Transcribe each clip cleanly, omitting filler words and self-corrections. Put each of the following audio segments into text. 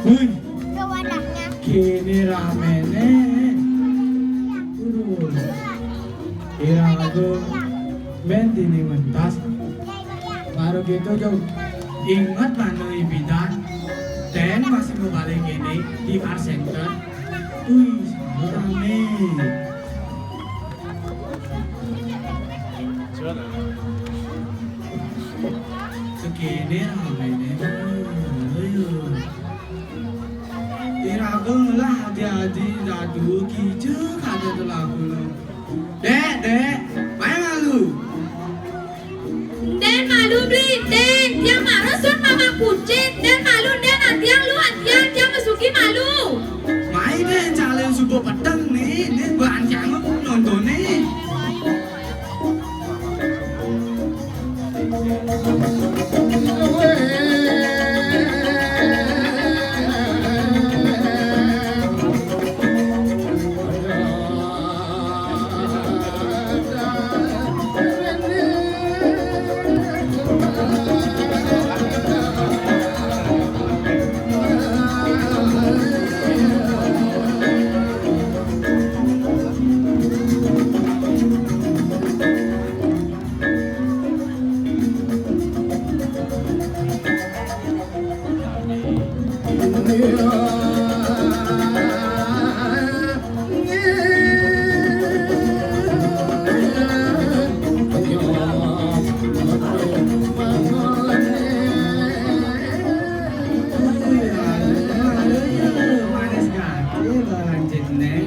Wih, Ke wadahnya. kini rame nih. Kira aku main di mentas. Baru gitu jauh. Ingat mana ibidan? Dan masih mau balik ini di art center. Wih, rame. Segini rame nih. Iragung lah hati-hati dadu kicau kada terlaku lo. Dek, main malu. Den malu beli, Den. Yang marah sun mama kucing. Den malu, Den hatiang lu hatiang. Yang masuki malu. Main deh calon super petang nih. Nih banyak nonton nih. Manis kaki lanjut nih.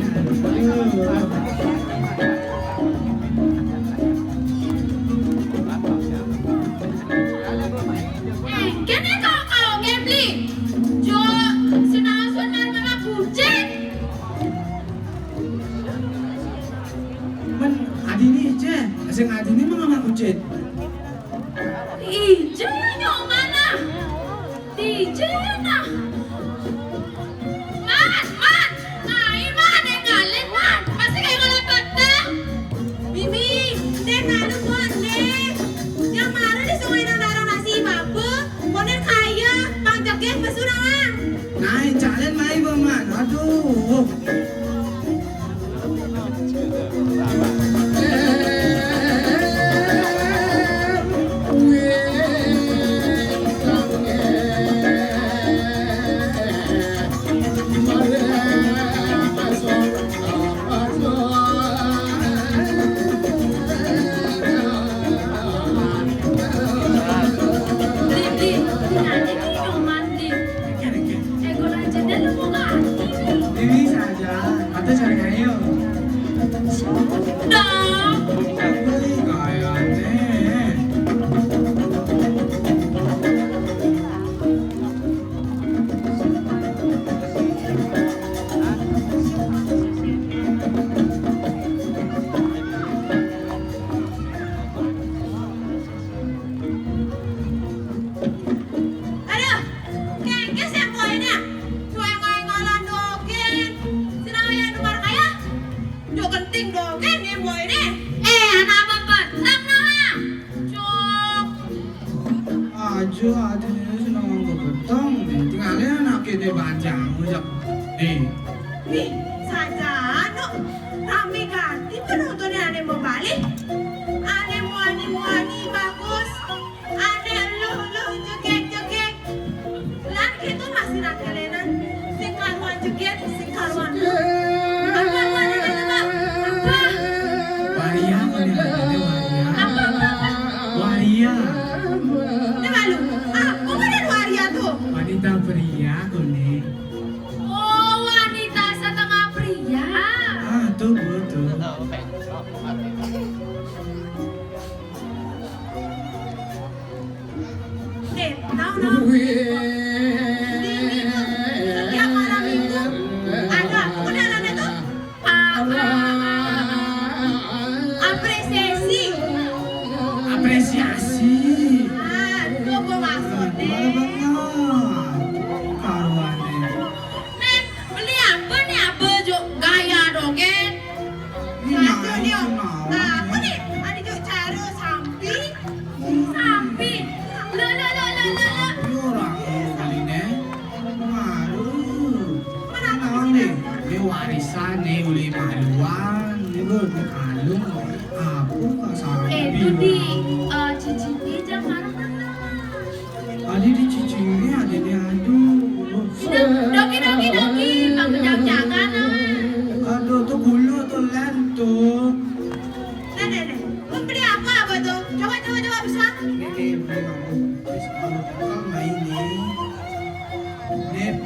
Kene kau gembli. Jo, sinau sun mama kucing. Man, adi nih ceh. Asing adi nih mah nggak kucet. Ijo yang mana? Ijo na. Man, ngai man yang ngalen man. Masih kayak ngalen patah. Mimi, Den malu buat Den. Yang marah di sungai nang nasi babu. Konen kaya, bang jaget pesurangan. Naik calon main man. Aduh. Di, nanti minum mandi. Kira-kira. Ego aja Dan lu mau ganti. Ini saja. Atau cari kayu. Dong. Beli kayaknya. Aduh, kengkes yang poinnya. Cuek kayak ngalan dogen. Sinau yang nomor kaya. Jo genting dogen nih boy nih. Anak bapak, tak nama. Cok. Ajo adanya senang kebetong nih. Tinggalnya anak ini panjang aja. Nih. Nih, saja no. Rame ganti penontonnya ada mau balik. Ada muani bagus. Ada lu joget. Lan gitu masih nakalenan. Sing karuan joget, sing karuan lu. Apa ada coba? Apa? Waria kali ada waria. Apa? Waria. Ini malu. Ah, kok ada waria tuh? Wanita pria kuning. Oh, wanita setengah pria. Ah, tuh betul. Nih, tahu. Setiap malam minggu ada kenalan itu apresiasi. Apresiasi. Ah, itu gue maksudnya. Malah banget. Karuan nih.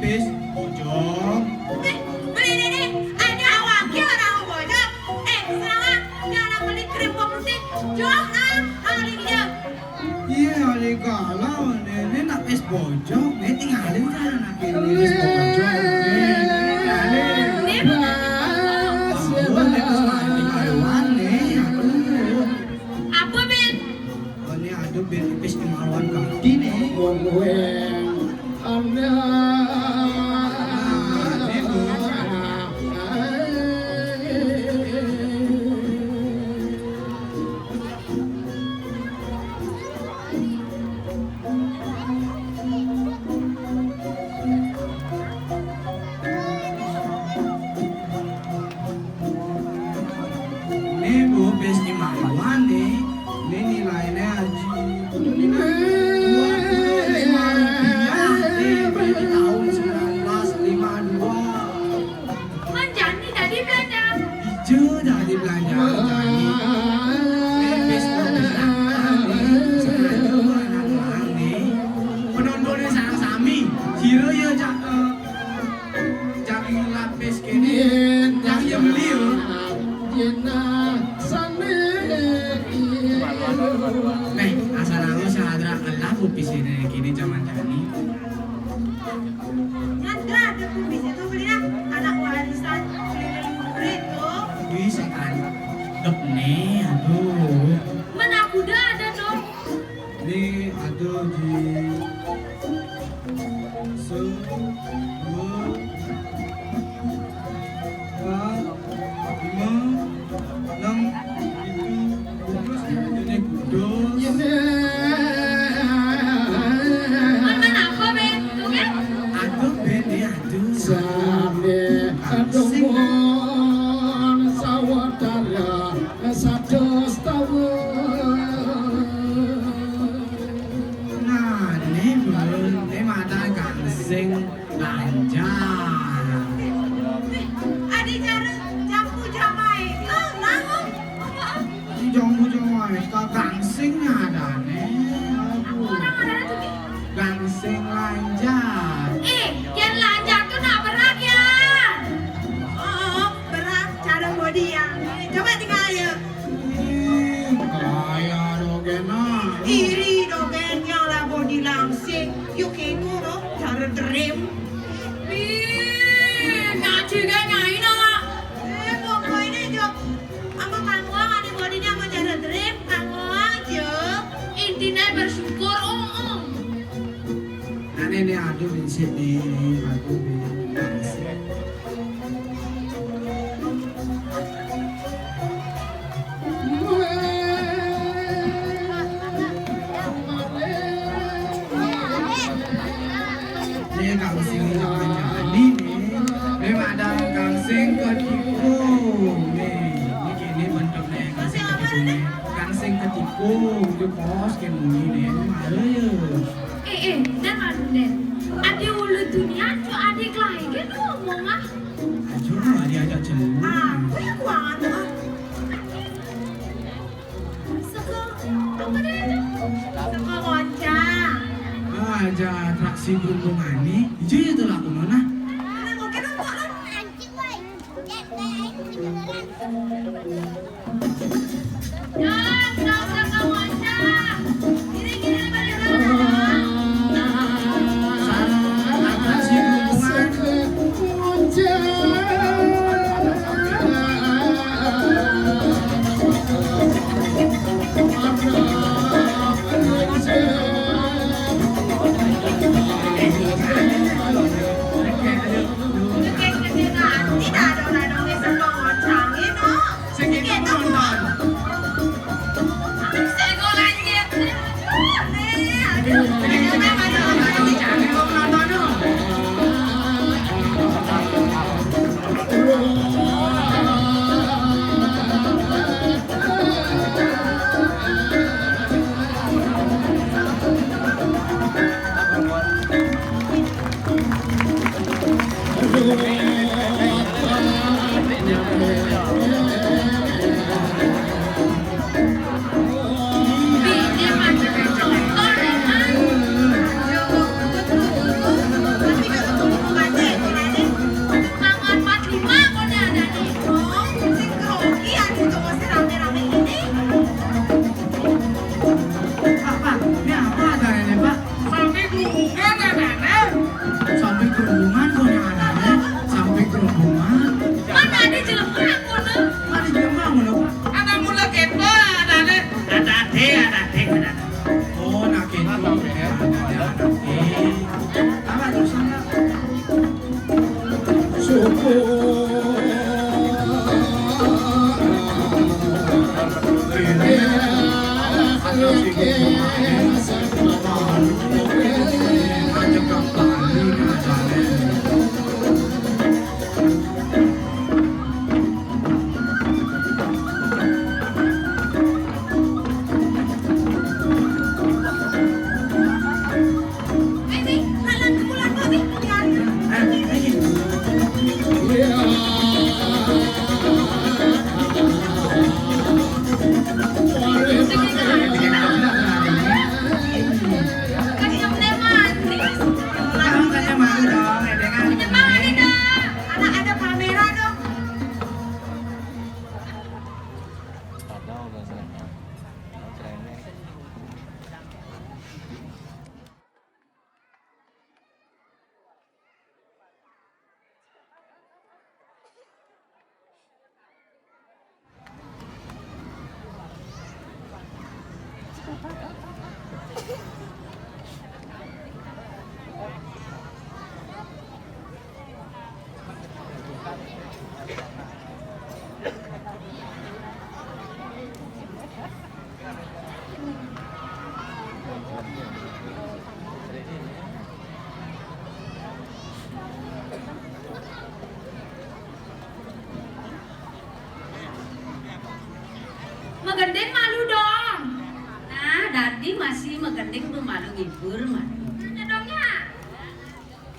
bis bojong. Beli ini ada wakil orang bojong. Sekarang jangan beli krim putih. Jom hari dia. Iya, hari kalau nenek nak bis bojong, nenek tinggalin sana nak bis bojong. Apa Ben? Ini ada bis kemaluan kaki nih. Ini bu bis kemaluan nih. Ini nilainya haji. Di tahun 1952. Menjadi tadi belanja. Hijau dari belanja jadi bis anak-anak nih penontonnya sarang sami jiro ya jak lapis kini yang ya beli yo nih asal aku sadra Allah pupis ini kini zaman jani Nyandra ada kubis itu beli anak warisan beli tuh. bisa kan dok nih aduh Mana kuda ada dong. ini aduh di se dua empat lima enam tujuh ini kudus Mana apa Ben? Tuh kan? aduh bede aduh nah ini mata gangsing lancar Ada cara jambu jamai. Nanggung. di jombo-jombo itu gangsing ada nih Orang ada tuh. gangsing lancar Yang lancar tuh nak berat ya. Oh, berat cara body yang. Coba tinggal ya. kaya dogena Iri dogen yang lah body langsing. Yuk itu loh cara dream. Ngaji kan nyai nak. Pokoknya ini jok. Ama kangguang ada bodinya sama cara dream. Kangguang aja. Intinya bersyukur nah ini aduh bisa di aduh gangsing ini gangsing jangan jadi nih memang ada gangsing ketipu nih ini kini bentuknya gangsing ketipu nih gangsing ketipu di pos kayak begini nih ada ya dan ada deh. Ada ulu dunia tu adik lain kan ngomong ah. aduh diajak celur Aku yang kuangan tu ah. Seko, apa dia tu? Seko goncang. aja atraksi berhubungan nih hijau itu lah kemana Mana mungkin apa lah? Ya, seko goncang. Gini balik atraksi berhubungan Tidak ada orang yang seko goncang itu. sekitar nonton Seko lanjut. Aduh, jangan nonton dong Makanya malu dong, edengan. Anak ada kamera dong. Megendeng malu dong. Nah, Dadi masih megendeng tuh malu ngibur malu. Ada dongnya.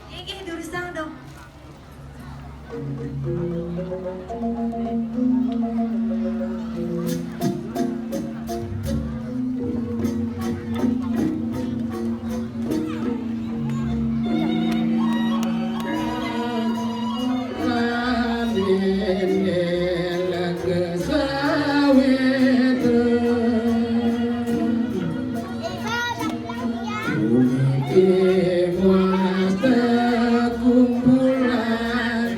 Ini durusang dong. Kumpulan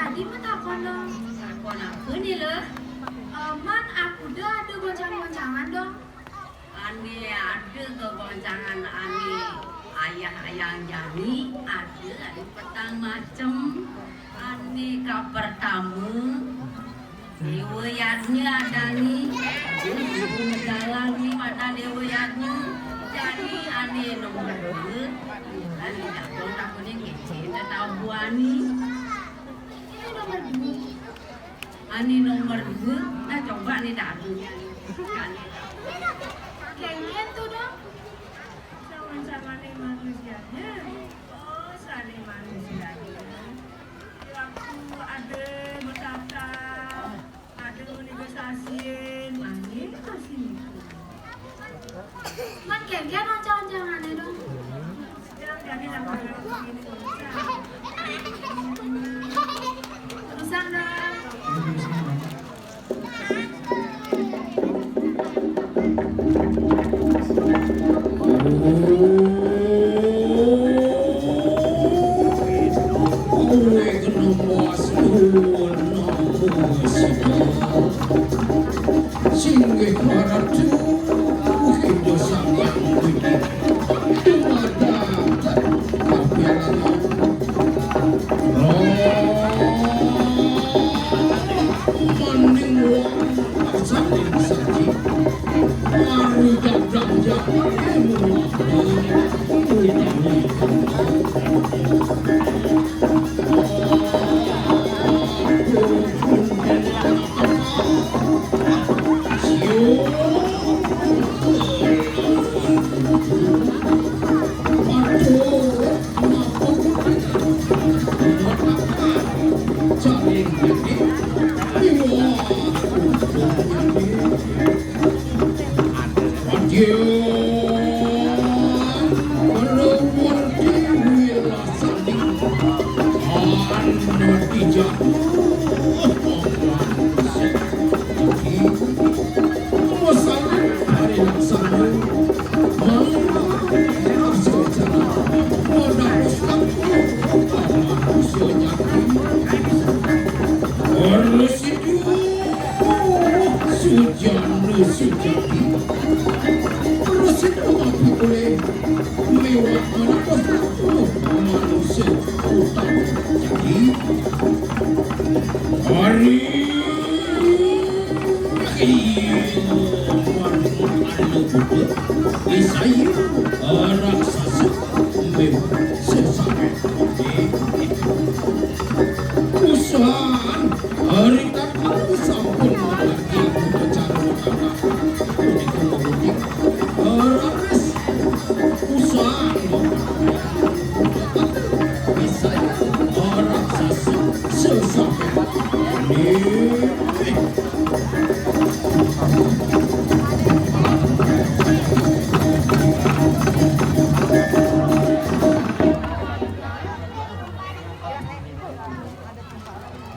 Dadi mah takon dong. Takon apa nih lo? Man, aku udah ada goncang-goncangan dong. Ani ada kegoncangan ani ayah jani ada petang macem ani kabar tamu dewayatnya ada nih ibu jalan nih pada dewayatnya jadi ani nomor 2 ani dapur takunya kecil tahu buani Ini nomor 2. ani nomor 2 nah coba nih dadunya kan Kengken tuh dong. Sama-sama nih manusianya. Oh, saling manusianya. Waktu ada bertata, ada negosiasiin, ini masih Man, kengken oncang-oncangannya dong. yang jadi nama begini Terusan dong.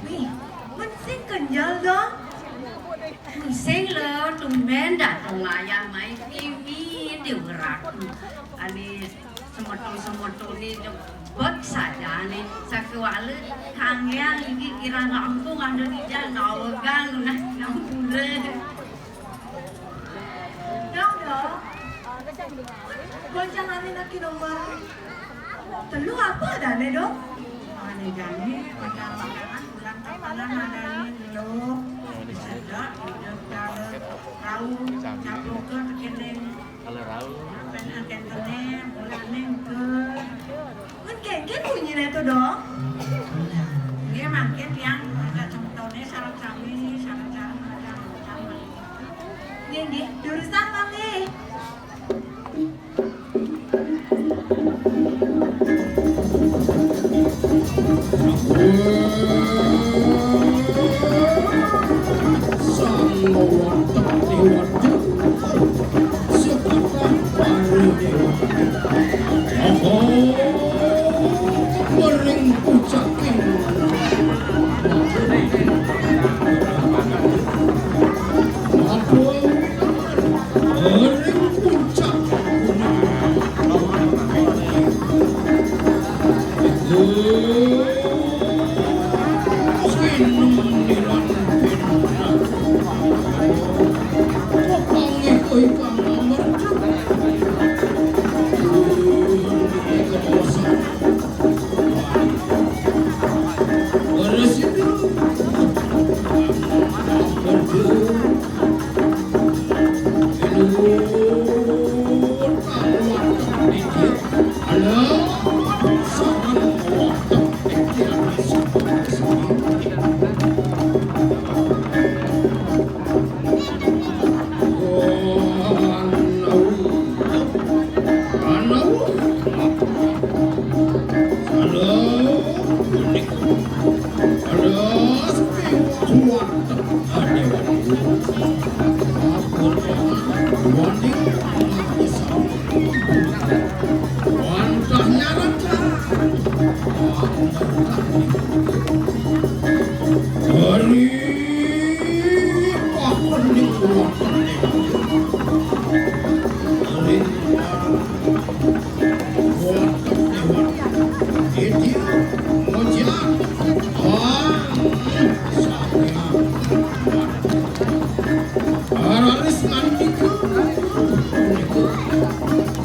Nih, mensing kenjal dong. pusing lo tumben datang layar main TV digerak ani semetu nih jebet saja nih sakwale kangen iki kira lampung ada di jalan nawagan nah nampure Dong dong. Goncangan laki nomor. Telu apa adanya dong? Ada jani, macam-macam bulan kapanan ada ini lo. Ada, ada cara tahu, caploker kekeneng. Kalau rau, Apa yang akan kekeneng, bulaneng ke. Kan kengken bunyi itu dong. Dia makin yang ada contohnya syarat kami, syarat macam-macam. Nih, jurusan kami.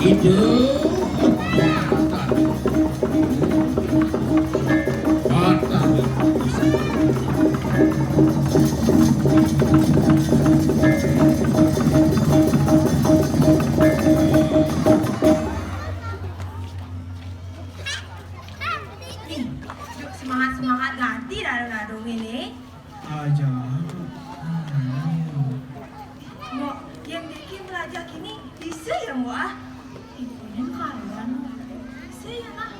ide Nih, yuk semangat-semangat ganti dado-dado ini. Aja. Mbok, yang bikin belajar kini bisa ya, Mbok ah? Ibunya kalian. Bisa ya, Mak?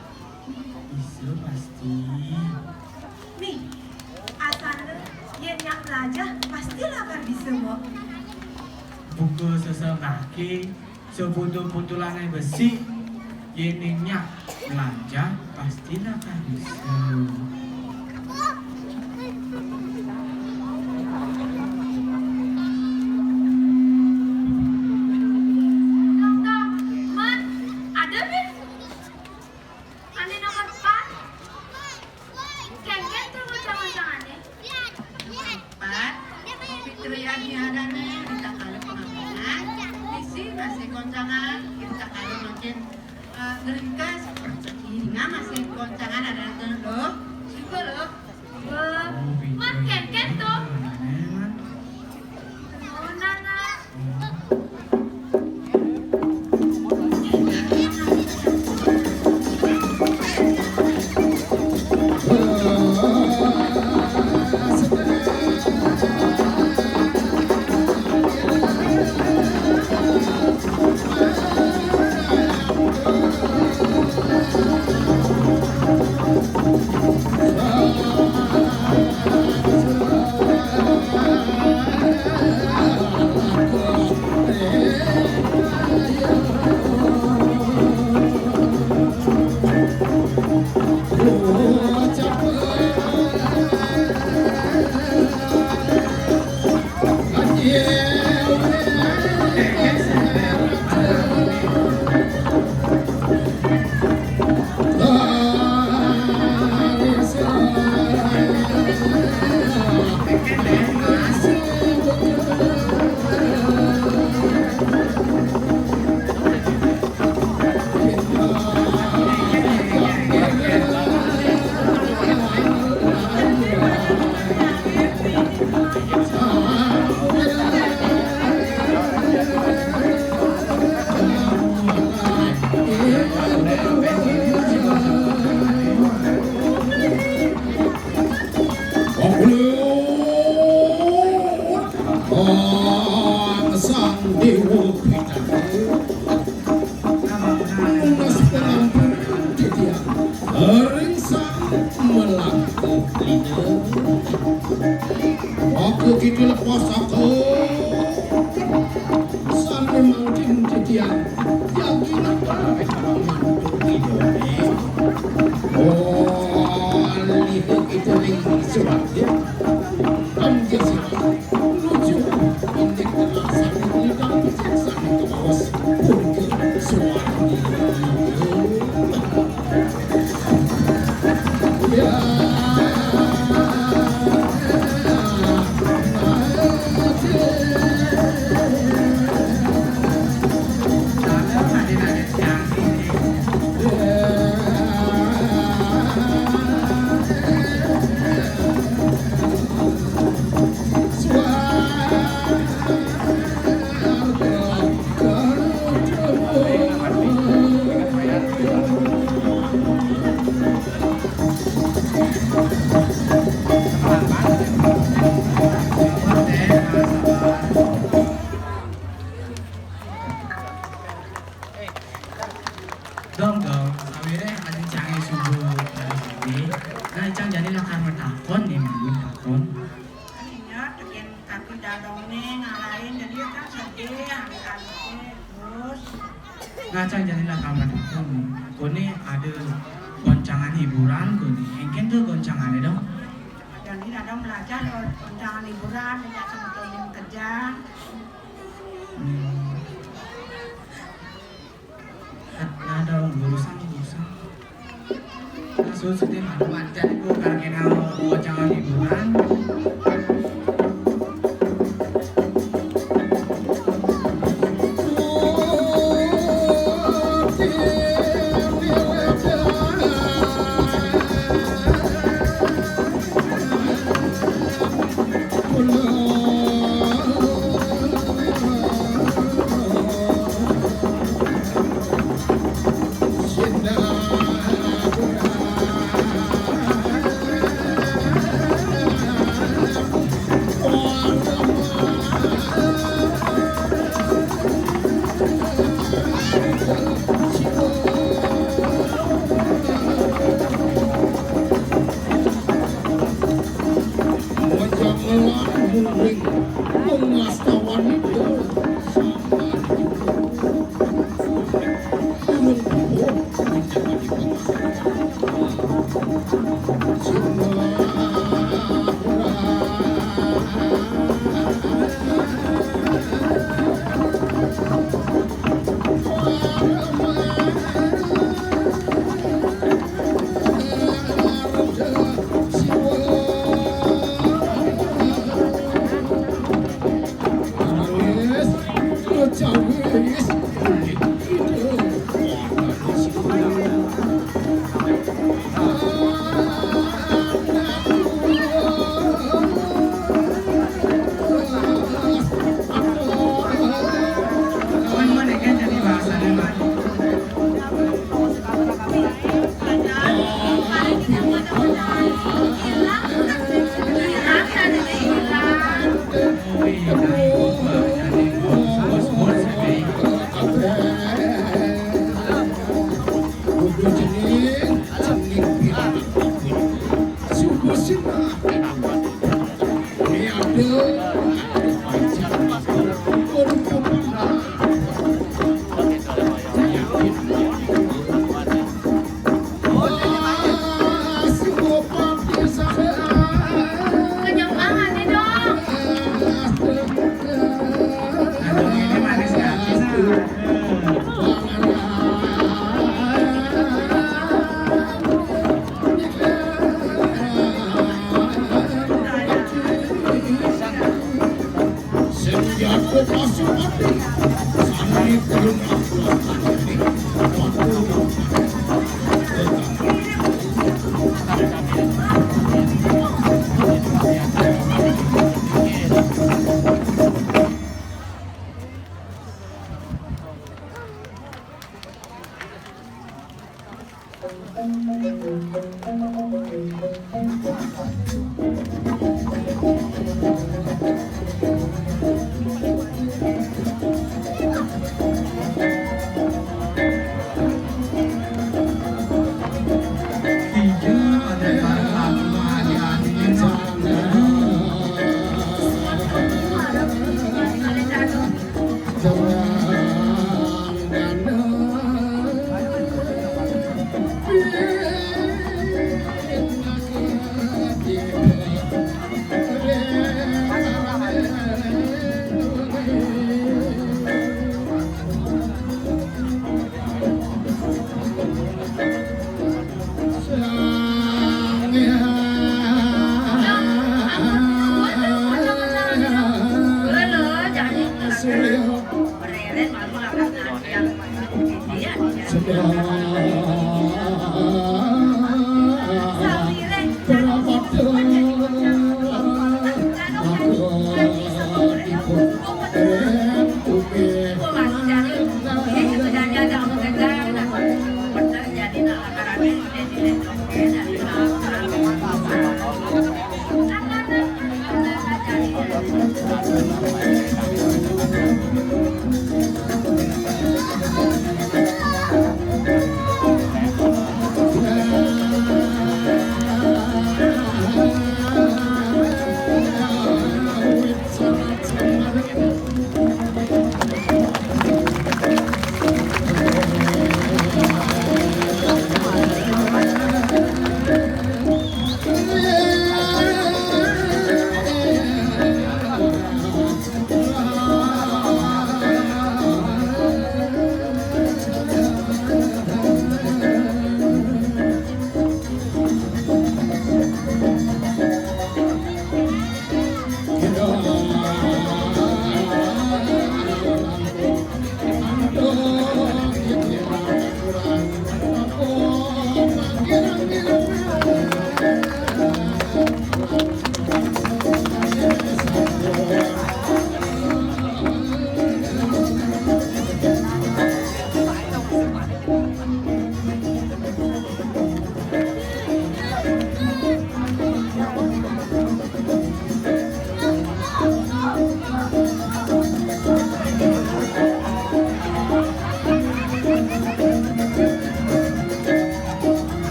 Bisa pasti. Nih, asalnya yang nyak belajar pastilah akan bisa, Mbok. Buku sesengkaki, seputul-putulannya besi, yeningnya belajar pastilah kan bisa. Man, ada nih. Ane nomor 4. Kengken tuh goncang-goncangannya. Pak, Fitrian Diadane kita kali pengambilan. Isi masih goncangan kita kali mungkin ngeringkas seperti ini nggak masih goncangan ada loh. Juga loh. Man, kengken tuh. Man. Oh, Nana. sang dewa bidadari Mas pengampun dia Ringsang melaku lina Aku kini lepas aku San memang dia Yakin aku mantu hidupnya Oh lihat kita ring sebabnya Ambil siapa lucu Indik terlaksana Lidang bijaksana ke bawah Purga suami Ya Dong, akhirnya ada canggih subuh dari sini. Nah, cang jadi lakan bertakon nih, minggu takon. Aninya tekan kaki dadongnya ngalahin jadi kan sedih adik-adiknya terus Nah, cang jadi lakan bertakon nih. Kone ada goncangan hiburan kone. Engken tuh goncangannya dong. jadi dadong belajar undangan liburan tidak sebetulnya kerja Nah, dong, urusan. Nah, sudah ada wajan itu karena goncangan hiburan.